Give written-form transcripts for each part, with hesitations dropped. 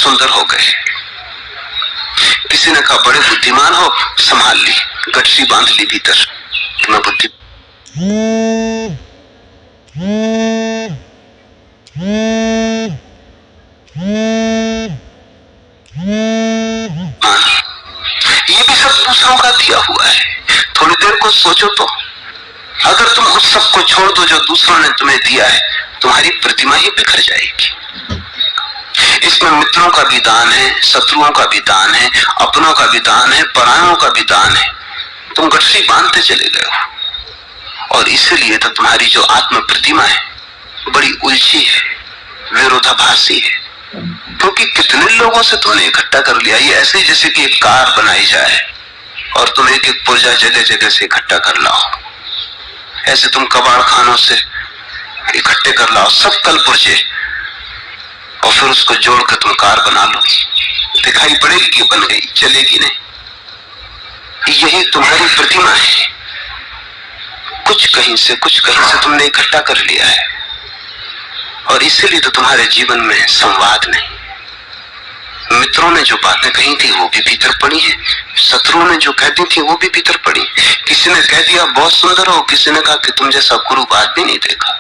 सुंदर हो गए। किसी ने कहा बड़े बुद्धिमान हो, संभाल ली, गठरी बांध ली भीतर, मैं बुद्धि। ये भी सब दूसरों का दिया हुआ है। थोड़ी देर को सोचो तो, अगर तुम उस सब को छोड़ दो जो दूसरों ने तुम्हें दिया है, तुम्हारी प्रतिमा ही बिखर जाएगी। इसमें मित्रों का भी दान है, शत्रुओं का भी दान है, अपनों का भी दान है, परायों का भी दान है। तुम गठरी बांधते चले गए हो, और इसलिए तो तुम्हारी जो आत्म प्रतिमा है बड़ी उलझी है, विरोधाभासी है। क्योंकि कितने लोगों से तुमने इकट्ठा कर लिया। ये ऐसे जैसे कि एक कार बनाई जाए और तुम एक एक पुर्जा जगह जगह से इकट्ठा कर लाओ। ऐसे तुम कबाड़ खानों से इकट्ठे कर लाओ सब कल पुर्जे, और फिर उसको जोड़ कर तुम कार बना लो। दिखाई पड़ेगी कि बन गई, चलेगी नहीं। यही तुम्हारी प्रतिमा है। कुछ कहीं से तुमने इकट्ठा कर लिया है, और इसीलिए तो तुम्हारे जीवन में संवाद नहीं। मित्रों ने जो बातें कही थी वो भी भीतर पड़ी है, शत्रुओं ने जो कहती थी वो भी भीतर पड़ी। किसी ने कह दिया बहुत सुंदर हो, किसी ने कहा कि तुम जैसा कुरूपात भी नहीं देखा,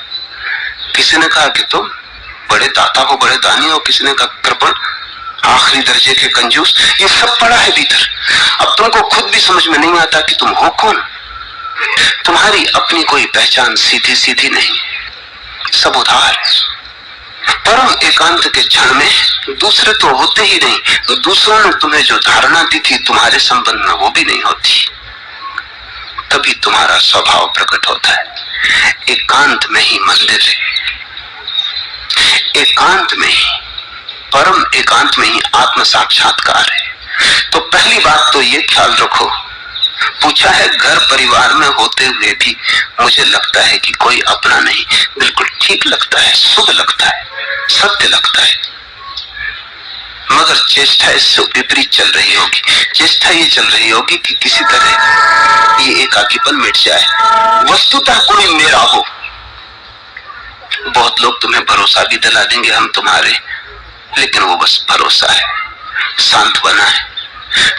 किसी ने कहा कि तुम बड़े दाता हो, बड़े दानी हो, किसी ने कहा कृपण, आखिरी दर्जे के कंजूस। ये सब पड़ा है भीतर। अब तुमको खुद भी समझ में नहीं आता कि तुम हो कौन। तुम्हारी अपनी कोई पहचान सीधी सीधी नहीं, सब उधार है। परम एकांत के क्षण में दूसरे तो होते ही नहीं, दूसरों ने तुम्हें जो धारणा दी थी तुम्हारे संबंध में वो भी नहीं होती। तभी तुम्हारा स्वभाव प्रकट होता है। एकांत में ही मंदिर है, एकांत में ही, परम एकांत में ही आत्म साक्षात्कार है। तो पहली बात तो ये ख्याल रखो, पूछा है घर परिवार में होते हुए भी मुझे लगता है कि कोई अपना नहीं। बिल्कुल ठीक लगता है, शुभ लगता है, सत्य लगता है, मगर चेष्टा इससे विपरीत चल रही होगी। चेष्टा ये चल रही होगी कि किसी तरह ये एकाकीपन मिट जाए, वस्तुतः कोई मेरा हो। बहुत लोग तुम्हें भरोसा भी दिला देंगे हम तुम्हारे, लेकिन वो बस भरोसा है, सांत्वना है,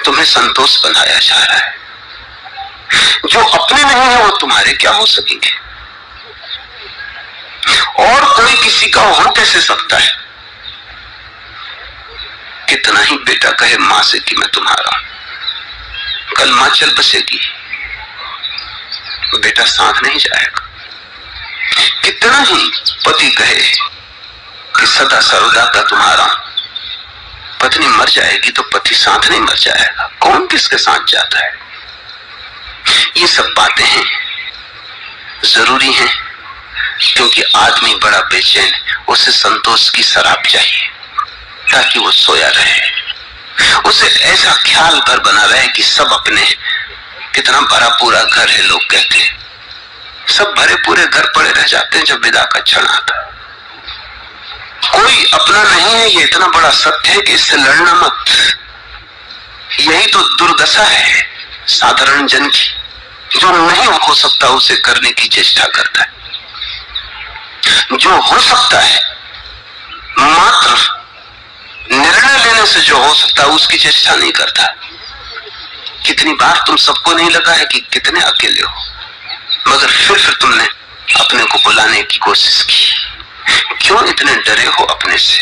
तुम्हें संतोष बनाया जा रहा है। जो अपने नहीं है वो तुम्हारे क्या हो सकेंगे, और कोई किसी का हो कैसे सकता है। कितना ही बेटा कहे मां से कि मैं तुम्हारा हूं, कल मां चल बसेगी, बेटा साथ नहीं जाएगा। कितना ही पति कहे कि सदा सर्वदा का तुम्हारा हूं, पत्नी मर जाएगी तो पति साथ नहीं मर जाएगा। कौन किसके साथ जाता है। ये सब बातें हैं, जरूरी हैं, क्योंकि आदमी बड़ा बेचैन, उसे संतोष की शराब चाहिए ताकि वो सोया रहे। उसे ऐसा ख्याल भर बना रहे कि सब अपने, कितना भरा पूरा घर है। लोग कहते हैं सब भरे पूरे घर पड़े रह जाते हैं जब विदा का क्षण आता है। कोई अपना नहीं है, ये इतना बड़ा सत्य है कि इससे लड़ना मत। यही तो दुर्दशा है साधारण जन की, जो नहीं हो सकता उसे करने की चेष्टा करता है, जो हो सकता है मात्र निर्णय लेने से जो हो सकता है उसकी चेष्टा नहीं करता। कितनी बार तुम सबको नहीं लगा है कि कितने अकेले हो, मगर फिर तुमने अपने को बुलाने की कोशिश की। क्यों इतने डरे हो अपने से।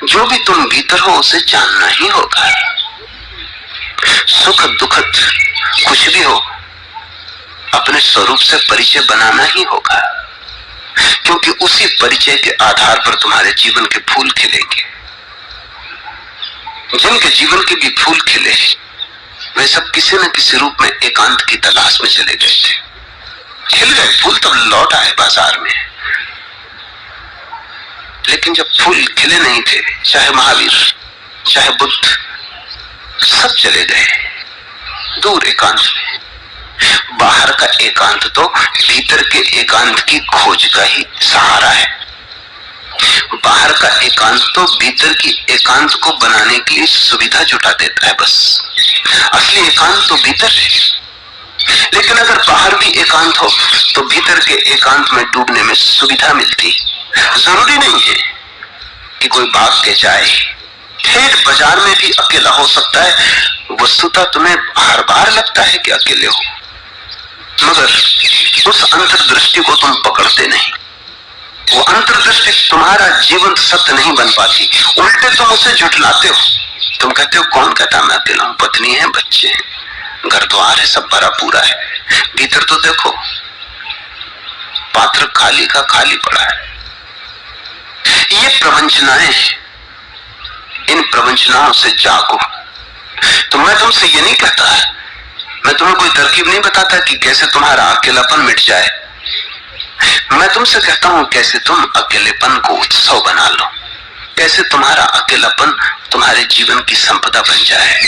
जो भी तुम भीतर हो उसे जानना ही होगा। सुखद दुखद कुछ भी हो, अपने स्वरूप से परिचय बनाना ही होगा, क्योंकि उसी परिचय के आधार पर तुम्हारे जीवन के फूल खिलेंगे। जिनके जीवन के भी फूल खिले वे सब किसी न किसी रूप में एकांत की तलाश में चले गए थे। खिल गए फूल तब लौट आए बाजार में, लेकिन जब फूल खिले नहीं थे, चाहे महावीर चाहे बुद्ध, सब चले गए दूर एकांत में। बाहर का एकांत तो भीतर के एकांत की खोज का ही सहारा है। बाहर का एकांत तो भीतर की एकांत को बनाने के लिए सुविधा जुटा देता है बस। असली एकांत तो भीतर है। लेकिन अगर बाहर भी एकांत हो तो भीतर के एकांत में डूबने में सुविधा मिलती। जरूरी नहीं है कि कोई भाग के जाए। ठेठ बाजार में भी अकेला हो सकता है। वस्तुतः तुम्हें हर बार लगता है कि अकेले हो, मगर उस अंतर्दृष्टि को तुम पकड़ते नहीं। वो अंतर्दृष्टि तुम्हारा जीवन सत्य नहीं बन पाती, उल्टे तुम उसे झुठलाते हो। तुम कहते हो कौन कहता मैं अकेला हूं, पत्नी है, बच्चे हैं, घर द्वार है, सब भरा पूरा है। भीतर तो देखो पात्र खाली का खाली पड़ा है। ये प्रवंचनाएं हैं, इन प्रवंचनाओं से जागो। तो मैं तुमसे ये नहीं कहता, मैं तुम्हें कोई तरकीब नहीं बताता कि कैसे तुम्हारा अकेलापन मिट जाए। मैं तुमसे कहता हूं कैसे तुम अकेलेपन को उत्सव बना लो, कैसे तुम्हारा अकेलापन तुम्हारे जीवन की संपदा बन जाए,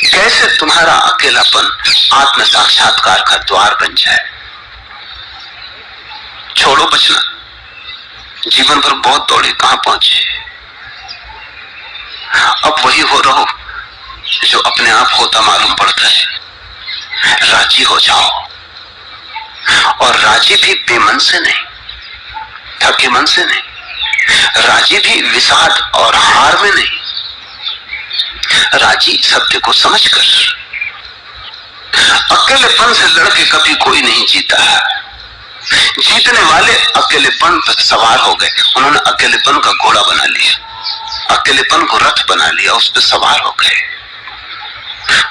कैसे तुम्हारा अकेलापन आत्म साक्षात्कार का द्वार बन जाए। छोड़ो बचना, जीवन भर बहुत दौड़े, कहां पहुंचे। अब वही हो रहो जो अपने आप होता मालूम पड़ता है। राजी हो जाओ, और राजी भी बेमन से नहीं, थके मन से नहीं, राजी भी विषाद और हार में नहीं, राजी सत्य को समझकर। अकेलेपन से लड़के कभी कोई नहीं जीता है। जीतने वाले अकेलेपन पर सवार हो गए, उन्होंने अकेलेपन का घोड़ा बना लिया, अकेलेपन को रथ बना लिया, उस पर सवार हो गए।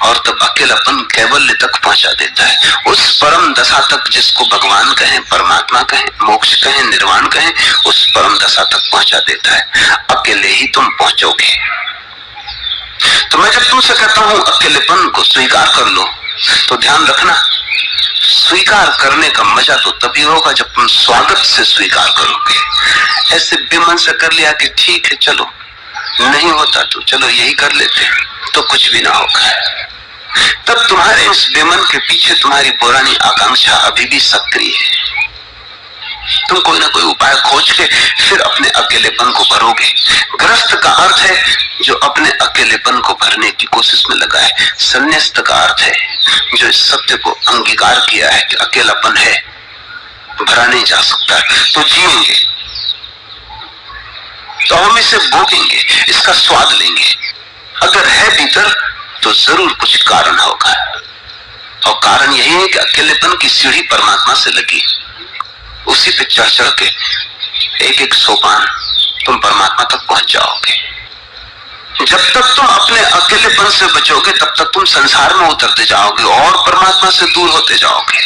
और तब अकेलापन कैवल्य तक पहुंचा देता है, उस परम दशा तक जिसको भगवान कहें, परमात्मा कहें, मोक्ष कहें, निर्वाण कहें, उस परम दशा तक पहुंचा देता है। अकेले ही तुम पहुंचोगे। तो मैं जब तुमसे कहता हूं अकेलेपन को स्वीकार कर लो, तो ध्यान रखना, स्वीकार करने का मजा तो तभी होगा जब तुम स्वागत से स्वीकार करोगे। ऐसे बेमन से कर लिया कि ठीक है चलो, नहीं होता तो चलो यही कर लेते, तो कुछ भी ना होगा। तब तुम्हारे इस बेमन के पीछे तुम्हारी पुरानी आकांक्षा अभी भी सक्रिय है। तुम कोई ना कोई उपाय खोज के फिर अपने अकेलेपन को भरोगे। ग्रस्त का अर्थ है जो अपने अकेलेपन को भरने की कोशिश में लगा है। संन्यास्त का अर्थ है जो इस सत्य को अंगीकार किया है कि अकेलापन है, भरा नहीं जा सकता, तो जिएंगे, तो हम इसे भोगेंगे, इसका स्वाद लेंगे। अगर है भीतर तो जरूर कुछ कारण होगा, और कारण यही है कि अकेलेपन की सीढ़ी परमात्मा से लगी, उसी पे चढ़ चढ़ के एक एक सोपान तुम परमात्मा तक पहुंच जाओगे। जब तक तुम अपने अकेलेपन से बचोगे तब तक तुम संसार में उतरते जाओगे और परमात्मा से दूर होते जाओगे,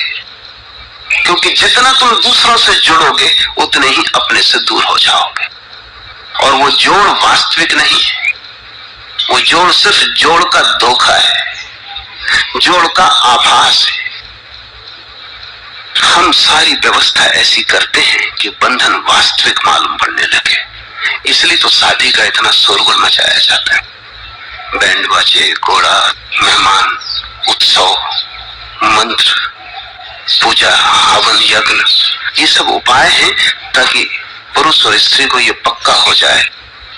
क्योंकि जितना तुम दूसरों से जुड़ोगे उतने ही अपने से दूर हो जाओगे। और वो जोड़ वास्तविक नहीं है, वो जोड़ सिर्फ जोड़ का धोखा है, जोड़ का आभास है। हम सारी व्यवस्था ऐसी करते हैं कि बंधन वास्तविक मालूम पड़ने लगे। इसलिए तो शादी का इतना शोरगुल मचाया जाता है। बैंड बाजे, घोड़ा, मेहमान, उत्सव, मंत्र, पूजा, हवन, यज्ञ, ये सब उपाय हैं ताकि पुरुष और स्त्री को ये पक्का हो जाए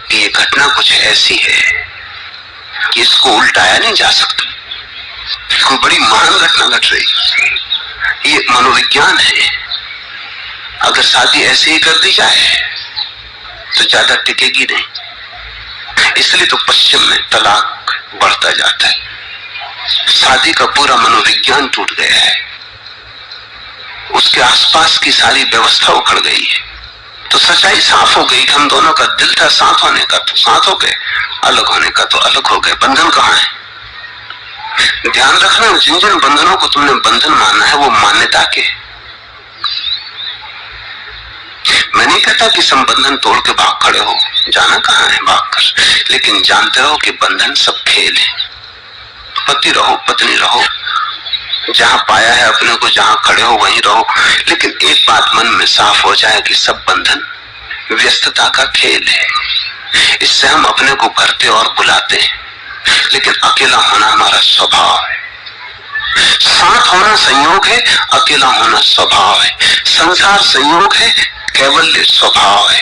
कि ये घटना कुछ ऐसी है कि इसको उल्टाया नहीं जा सकता। कोई बड़ी महान घटना घट रही, ये मनोविज्ञान है। अगर शादी ऐसे ही कर दी जाए तो ज्यादा टिकेगी नहीं। इसलिए तो पश्चिम में तलाक बढ़ता जाता है। शादी का पूरा मनोविज्ञान टूट गया है, उसके आसपास की सारी व्यवस्था उखड़ गई है। तो सच्चाई साफ हो गई कि हम दोनों का दिल था साथ होने का तो साथ हो गए, अलग होने का तो अलग हो गए। बंधन कहाँ है? ध्यान रखना, जिन जिन बंधनों को तुमने बंधन माना है वो मान्यता के। मैं नहीं कहता कि संबंधन तोड़ के भाग खड़े हो, जाना कहाँ है भाग कर, लेकिन जानते रहो कि बंधन सब खेल है। पति रहो, पत्नी रहो, जहां पाया है अपने को, जहां खड़े हो वहीं रहो। लेकिन एक बात मन में साफ हो जाए कि सब बंधन व्यस्तता का खेल है। इससे हम अपने को भरते और बुलाते हैं, लेकिन अकेला होना हमारा स्वभाव है। साथ होना संयोग है, अकेला होना स्वभाव है। संसार संयोग है, कैवल्य स्वभाव है।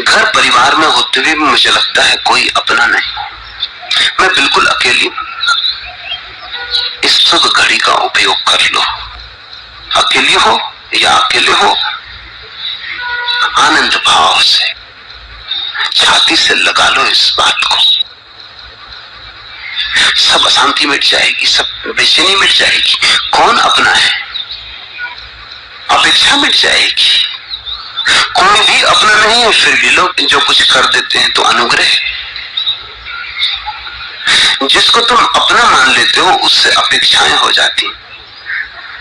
घर परिवार में होते हुए भी मुझे लगता है कोई अपना नहीं, मैं बिल्कुल अकेली हूं। इस शुभ घड़ी का उपयोग कर लो। अकेली हो या अकेले हो, आनंद भाव से छाती से लगा लो इस बात को। सब अशांति मिट जाएगी, सब बेचैनी मिट जाएगी। कौन अपना है? अपेक्षा मिट जाएगी। कोई भी अपना नहीं है, फिर भी लोग जो कुछ कर देते हैं तो अनुग्रह। जिसको तुम अपना मान लेते हो उससे अपेक्षाएं हो जाती,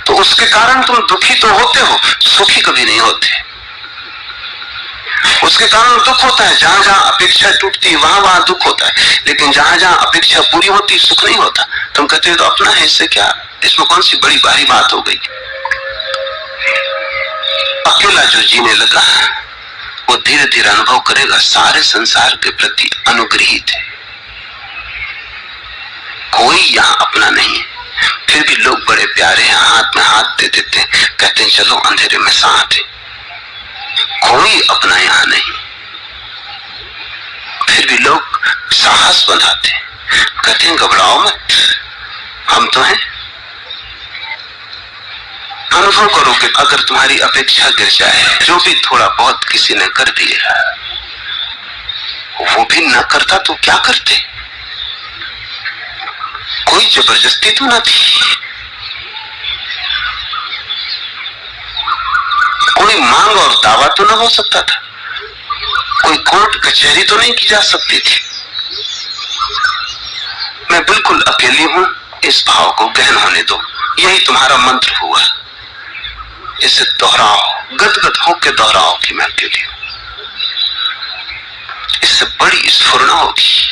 तो उसके कारण तुम दुखी तो होते हो, सुखी कभी नहीं होते। उसके कारण दुख होता है, जहां जहां अपेक्षा टूटती है वहां वहां दुख होता है, लेकिन जहां जहां अपेक्षा पूरी होती सुख नहीं होता। तुम कहते हो तो अपना है, इससे क्या, इसमें कौन सी बड़ी भारी बात हो गई। अकेला जो जीने लगा वो धीरे धीरे अनुभव करेगा सारे संसार के प्रति अनुग्रहित है, कोई यहां अपना नहीं है। फिर भी लोग बड़े प्यारे हैं, हाथ में हाथ दे देते हैं, कहते हैं चलो अंधेरे में साथ है। कोई अपना यहां नहीं, फिर भी लोग साहस बनाते हैं, कहते हैं घबराओ मत, हम तो हैं। अनुभव करो कि अगर तुम्हारी अपेक्षा गिर जाए, जो भी थोड़ा बहुत किसी ने कर दिया वो भी न करता तो क्या करते? कोई जबरदस्ती तो न थी, कोई मांग और दावा तो न हो सकता था, कोई कोर्ट कचहरी तो नहीं की जा सकती थी। मैं बिल्कुल अकेली हूं, इस भाव को गहन होने दो, यही तुम्हारा मंत्र हुआ। इसे दोहराओ, गदगद होकर दोहराओ कि मैं अकेली हूं। इससे बड़ी स्फुरना होगी।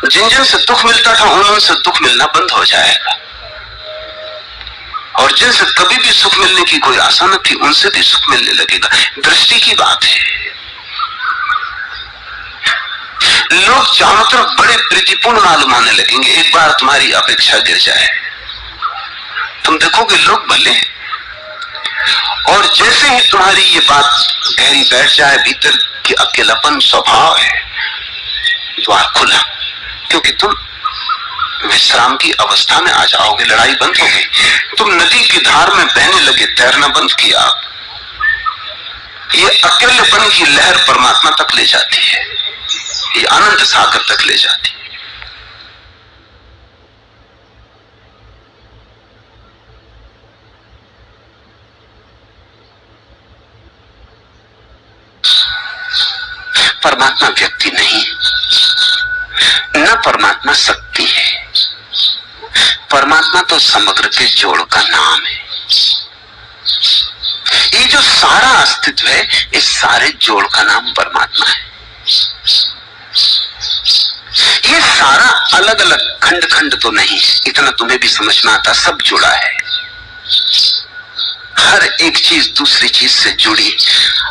जिन जिन से दुख मिलता था उनसे दुख मिलना बंद हो जाएगा, और जिनसे कभी भी सुख मिलने की कोई आशा न थी उनसे भी सुख मिलने लगेगा। दृष्टि की बात है। लोग चारों तरफ बड़े प्रीतिपूर्ण मालूम होने लगेंगे एक बार तुम्हारी अपेक्षा गिर जाए। तुम देखोगे लोग भले हैं, और जैसे ही तुम्हारी ये बात गहरी बैठ जाए भीतर कि अकेलापन स्वभाव है, द्वार खुला, क्योंकि तुम विश्राम की अवस्था में आ जाओगे। लड़ाई बंद हो गई, तुम नदी की धार में बहने लगे, तैरना बंद किया। ये अकेलेपन की लहर परमात्मा तक ले जाती है, ये आनंद सागर तक ले जाती है। परमात्मा व्यक्ति नहीं, न परमात्मा शक्ति है, परमात्मा तो समग्र के जोड़ का नाम है। ये जो सारा अस्तित्व है, इस सारे जोड़ का नाम परमात्मा है। ये सारा अलग अलग खंड खंड तो नहीं, इतना तुम्हें भी समझ में आता, सब जुड़ा है। हर एक चीज दूसरी चीज से जुड़ी,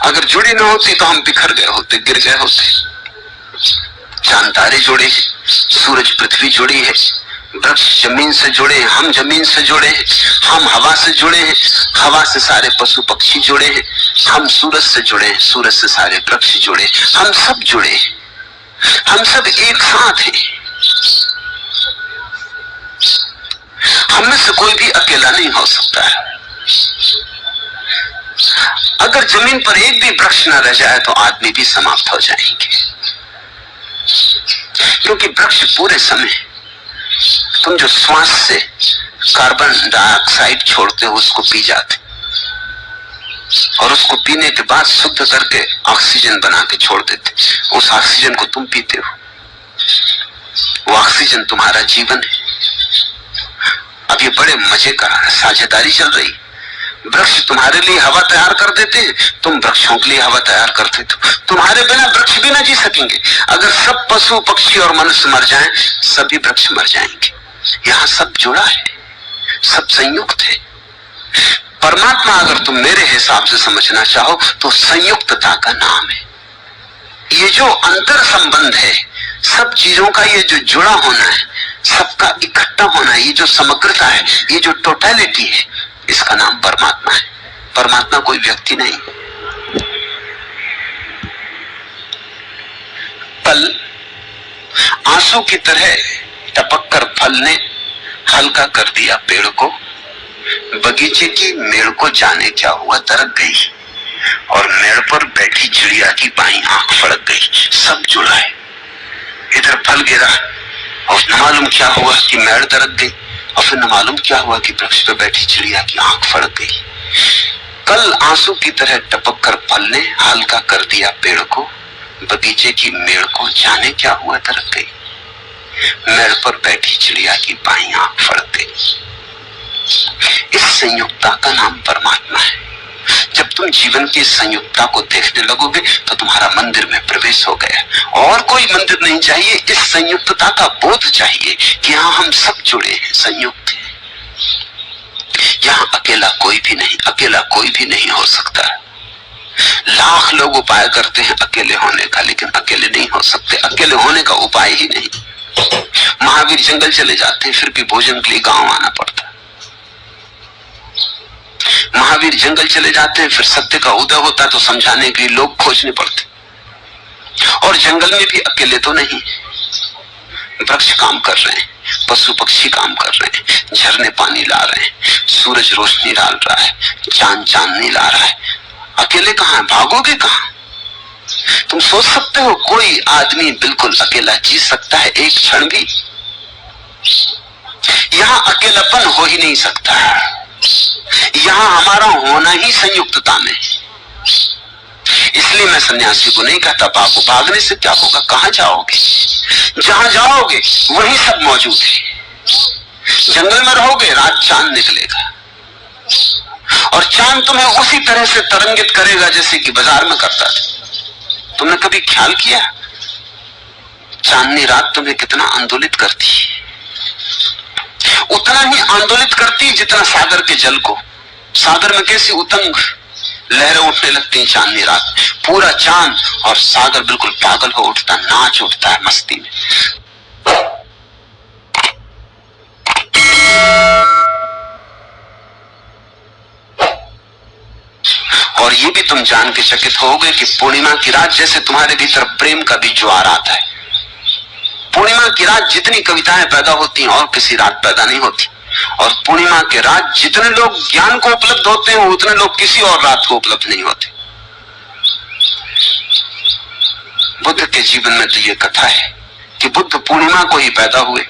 अगर जुड़ी ना होती तो हम बिखर गए होते, गिर गए होते। चांद तारे जुड़े, सूरज पृथ्वी जुड़ी है, वृक्ष जमीन से जुड़े, हम जमीन से जुड़े हैं, हम हवा से जुड़े हैं, हवा से सारे पशु पक्षी जुड़े हैं, हम सूरज से जुड़े हैं, सूरज से सारे वृक्ष जुड़े, हम सब जुड़े हैं, हम सब एक साथ हैं। हम में से कोई भी अकेला नहीं हो सकता है। अगर जमीन पर एक भी वृक्ष न रह जाए तो आदमी भी समाप्त हो जाएंगे, क्योंकि वृक्ष पूरे समय तुम जो श्वास से कार्बन डाइऑक्साइड छोड़ते हो उसको पी जाते, और उसको पीने के बाद शुद्ध करके ऑक्सीजन बना के छोड़ देते। उस ऑक्सीजन को तुम पीते हो, वो ऑक्सीजन तुम्हारा जीवन है। अब ये बड़े मजे का साझेदारी चल रही। वृक्ष तुम्हारे लिए हवा तैयार कर देते हैं, तुम वृक्षों के लिए हवा तैयार करते हो। तुम्हारे बिना वृक्ष भी ना जी सकेंगे। अगर सब पशु पक्षी और मनुष्य मर जाएं, सभी वृक्ष मर जाएंगे। यहाँ सब जुड़ा है, सब संयुक्त है। परमात्मा अगर तुम मेरे हिसाब से समझना चाहो तो संयुक्तता का नाम है। ये जो अंतर संबंध है सब चीजों का, ये जो जुड़ा होना है, सबका इकट्ठा होना है, ये जो समग्रता है, ये जो टोटलिटी है, इसका नाम परमात्मा है। परमात्मा कोई व्यक्ति नहीं। पल आंसू की तरह टपक कर फल ने हल्का कर दिया पेड़ को। बगीचे की मेड़ को जाने क्या हुआ, दरक गई, और मेड़ पर बैठी चिड़िया की बाई आंख फड़क गई, सब जुड़ा है। इधर फल गिरा और न मालूम क्या हुआ कि मेड़ दरक गई, और फिर न मालूम क्या हुआ कि वृक्ष पर बैठी चिड़िया की आंख फड़क गई। कल आंसू की तरह टपक कर फल ने हल्का कर दिया पेड़ को, बगीचे की मेड़ को जाने क्या हुआ दरक गई। मेड़ पर बैठी चिड़िया की बाई आंख फड़क गई। इस संयुक्ता का नाम परमात्मा है। जब तुम जीवन की संयुक्ता को देखने लगोगे तो तुम्हारा मंदिर में प्रवेश हो गया। और कोई मंदिर नहीं चाहिए, इस संयुक्तता का बोध चाहिए कि यहाँ हम सब जुड़े हैं, संयुक्त हैं। यहाँ अकेला कोई भी नहीं, अकेला कोई भी नहीं हो सकता। लाख लोग उपाय करते हैं अकेले होने का, लेकिन अकेले नहीं हो सकते। अकेले होने का उपाय ही नहीं। महावीर जंगल चले जाते हैं, फिर भी भोजन के लिए गांव आना पड़ता। महावीर जंगल चले जाते हैं, फिर सत्य का उदय होता है तो समझाने के लिए लोग खोजने पड़ते। और जंगल में भी अकेले तो नहीं, वृक्ष काम कर रहे हैं, पशु पक्षी काम कर रहे हैं, झरने पानी ला रहे हैं, सूरज रोशनी डाल रहा है, चांद चांदनी ला रहा है। अकेले कहां, भागोगे कहां? तुम सोच सकते हो कोई आदमी बिल्कुल अकेला जी सकता है एक क्षण भी? यहां अकेलापन हो ही नहीं सकता। यहां हमारा होना ही संयुक्तता में। इसलिए मैं सन्यासी को नहीं कहता भागो, भागने से क्या होगा, कहां जाओगे? जहां जाओगे वहीं सब मौजूद है। जंगल में रहोगे, रात चांद निकलेगा और चांद तुम्हें उसी तरह से तरंगित करेगा जैसे कि बाजार में करता था। तुमने कभी ख्याल किया चांदनी रात तुम्हें कितना आंदोलित करती है? उतना ही आंदोलित करती जितना सागर के जल को। सागर में कैसी उतंग लहरें उठने लगती हैं चांदनी रात। पूरा चांद और सागर बिल्कुल पागल हो उठता, नाच उठता है मस्ती में। और ये भी तुम जान के चकित होगे कि पूर्णिमा की रात जैसे तुम्हारे भीतर प्रेम का भी ज्वार आता है। पूर्णिमा की रात जितनी कविताएं पैदा होती हैं और किसी रात पैदा नहीं होती। और पूर्णिमा के रात जितने लोग ज्ञान को उपलब्ध होते हैं उतने लोग किसी और रात को उपलब्ध नहीं होते। बुद्ध के जीवन में तो ये कथा है कि बुद्ध पूर्णिमा को ही पैदा हुए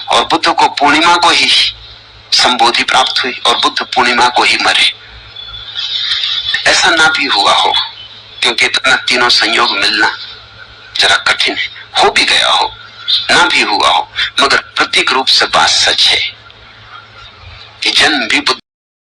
और बुद्ध को पूर्णिमा को ही संबोधि प्राप्त हुई और बुद्ध पूर्णिमा को ही मरे। ऐसा ना भी हुआ हो, क्योंकि इतना तीनों संयोग मिलना जरा कठिन है। हो भी गया हो, ना भी हुआ हो, मगर प्रतीक रूप से बात सच है कि जन्म भी बुद्ध